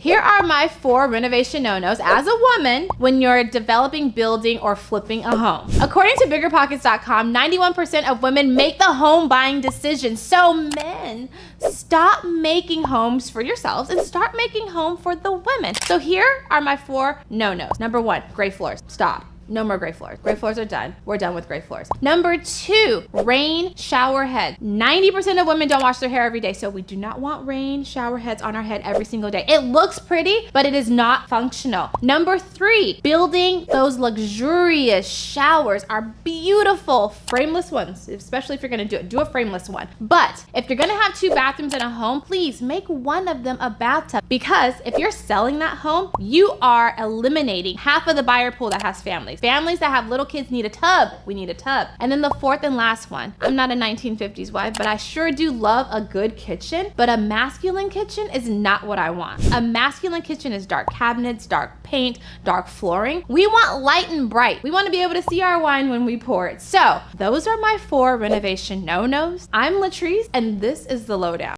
Here are my 4 renovation no-nos as a woman when you're developing, building, or flipping a home. According to biggerpockets.com, 91% of women make the home buying decision. So men, stop making homes for yourselves and start making home for the women. So here are my 4 no-nos. Number 1, gray floors. Stop. No more gray floors. Gray floors are done. We're done with gray floors. Number 2, rain shower head. 90% of women don't wash their hair every day, so we do not want rain shower heads on our head every single day. It looks pretty, but it is not functional. Number 3, building those luxurious showers are beautiful. Frameless ones, especially if you're gonna do a frameless one. But if you're gonna have 2 bathrooms in a home, please make one of them a bathtub, because if you're selling that home, you are eliminating half of the buyer pool that has families. Families that have little kids need a tub. We need a tub. And then the 4th and last one. I'm not a 1950s wife, but I sure do love a good kitchen, but a masculine kitchen is not what I want. A masculine kitchen is dark cabinets, dark paint, dark flooring. We want light and bright. We want to be able to see our wine when we pour it. So those are my 4 renovation no-nos. I'm Latrice, and this is The Lowdown.